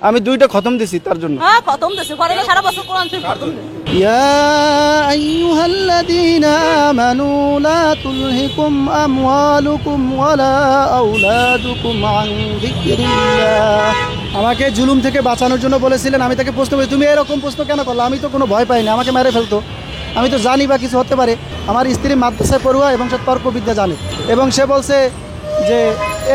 আমি 2টা খতম দিছি তার জন্য। হ্যাঁ খতম দিছি, ঘরে গিয়ে সারা বছর কোরআন শরীফ খতম দিছি। ইয়া আইয়ুহাল্লাযীনা আমানু লা তুলহিকুম আমওয়ালুকুম ওয়ালা আওলাদুকুম আন যিকরিল্লাহ। আমাকে জুলুম থেকে বাঁচানোর জন্য বলেছিলেন। আমি তাকে প্রশ্ন করি, তুমি এরকম প্রশ্ন কেন করলে? আমি তো কোনো ভয় পাইনি, আমাকে মেরে ফেলতো। আমি তো জানি বা কিছু হতে পারে। আমার স্ত্রী মাদ্রাসায় পড়ুয়া এবং সে তর্কবিদ্যা জানে, এবং সে বলছে যে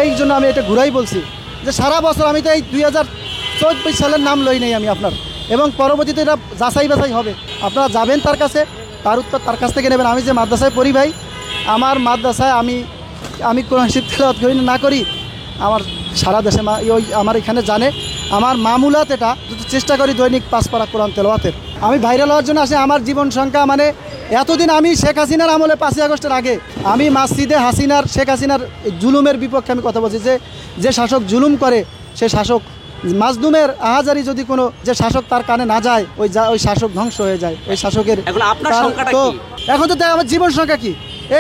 এই জন্য আমি এটা ঘুরাই বলছি যে সারা বছর আমি তো এই 2024 সালের নাম লই নাই আমি আপনার, এবং পরবর্তীতে এটা যাচাই বাছাই হবে। আপনারা যাবেন তার কাছে, তার উত্তর তার কাছ থেকে নেবেন। আমি যে মাদ্রাসায় পড়ি ভাই, আমার মাদ্রাসায় আমি কোরআন শরীফ তেলাওয়াত করি না করি, আমার সারা দেশে ওই আমার এখানে জানে। আমার মামুলাত এটা যদি চেষ্টা করি দৈনিক 5 পারা কোরআন তেলাওয়াতের। আমি ভাইরাল হওয়ার জন্য আসে আমার জীবন সংখ্যা মানে এতদিন আমি শেখ হাসিনার আমলে 5ই আগস্টের আগে আমি মাসজিদে শেখ হাসিনার জুলুমের বিপক্ষে আমি কথা বলছি যে শাসক জুলুম করে, সে শাসক মাজলুমের আহাজারি যদি কোনো যে শাসক তার কানে না যায়, ওই শাসক ধ্বংস হয়ে যায়। ওই শাসকের এখন আপনার সংখ্যাটা কি? এখন তো আমার জীবন সংখ্যা কি,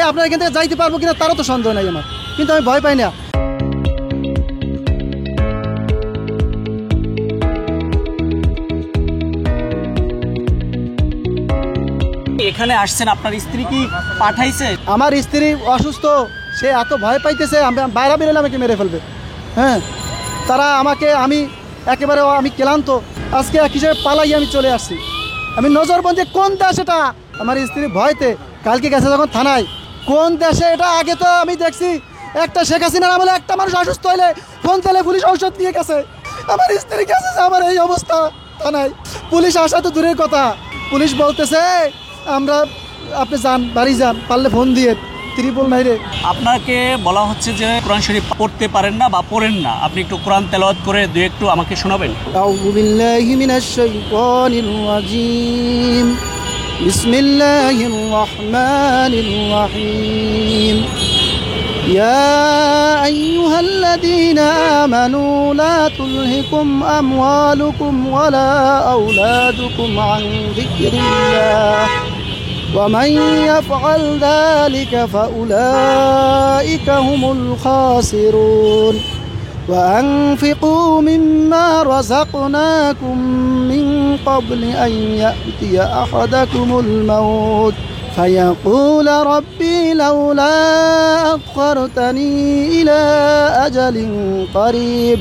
আপনার এখান থেকে যাইতে পারবো কিনা তারও তো সন্দেহ নাই আমার, কিন্তু আমি ভয় পাই না। এখানে আসছেন, আপনার স্ত্রী কি পাঠাইছে? আমার স্ত্রী অসুস্থ, সে এত ভয় পাইতেছে বাইরে বেরোলে আমাকে মেরে ফেলবে। হ্যাঁ, তারা আমাকে আমি ক্লান্ত, আজকে এক হিসেবে পালাই আমি চলে আসছি। আমি নজরবন্দি কোন দেশ এটা, আমার স্ত্রী ভয়তে কালকে গেছে যখন থানায়, কোন দেশে এটা? আগে তো আমি দেখছি একটা শেখ হাসিনার আমলে একটা মানুষ অসুস্থ হইলে ফোন তেলে পুলিশ ঔষধ দিয়ে গেছে, আমার স্ত্রী গেছে যে আমার এই অবস্থা থানায়। পুলিশ আসা তো দূরের কথা, পুলিশ বলতেছে আপনি যান, বাড়ি যান, পারলে ফোন দিয়ে 999 আপনাকে বলা হচ্ছে যে কোরআন শরীফ পড়তে পারেন না বা পড়েন না, আপনি একটু কোরআন তেলাওয়াত করে দুই একটু আমাকে শোনাবেন? আউযু বিল্লাহি মিনাশ শাইতানির রাজীম। বিসমিল্লাহির রহমানির রহিম। ইয়া আইয়ুহাল্লাযীনা আমানু লা তুলহিকুম আমওয়ালুকুম ওয়ালা আওলাদুকুম আন যিকরিল্লাহ ومن يفعل ذلك فأولئك هم الخاسرون وأنفقوا مما رزقناكم من قبل أن يأتي أحدكم الموت فيقول ربي لولا أخرتني إلى أجل قريب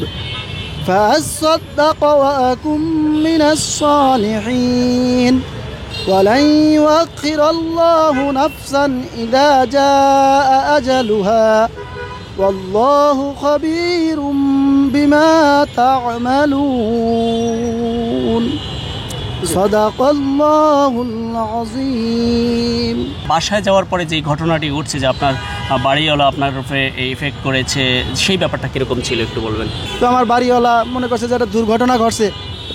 فأصدق وأكن من الصالحين ولن يؤخر الله نفسا إذا جاء أجلها والله خبير بما تعملون صدق الله العظيم। বাসায় যাওয়ার পরে যে ঘটনাটি ঘটছে যে আপনার বাড়িওয়ালা আপনার উপরে ইফেক্ট করেছে, সেই ব্যাপারটা কীরকম ছিল একটু বলবেন? তো আমার বাড়িওয়ালা মনে করছে যে একটা দুর্ঘটনা ঘটছে,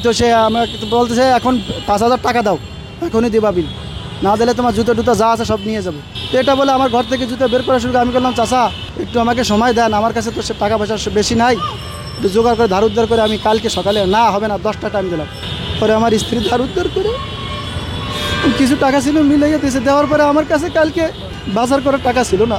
তো সে আমাকে বলতেছে এখন 5000 টাকা দাও, এখনই দিবা বিল, না দিলে তোমার জুতো টুতো যা আছে সব নিয়ে যাবো। তো এটা বলে আমার ঘর থেকে জুতো বের করা শুরু করে। আমি বললাম চাচা একটু আমাকে সময় দেন, আমার কাছে তো সে টাকা পয়সা বেশি নাই, একটু জোগাড় করে ধার উদ্ধার করে আমি কালকে সকালে, না হবে না 10টা টাইম দিলাম। পরে আমার স্ত্রী ধার উদ্ধার করে কিছু টাকা ছিল মিলাইয়া দিয়েছে, দেওয়ার পরে আমার কাছে কালকে বাজার করার টাকা ছিল না।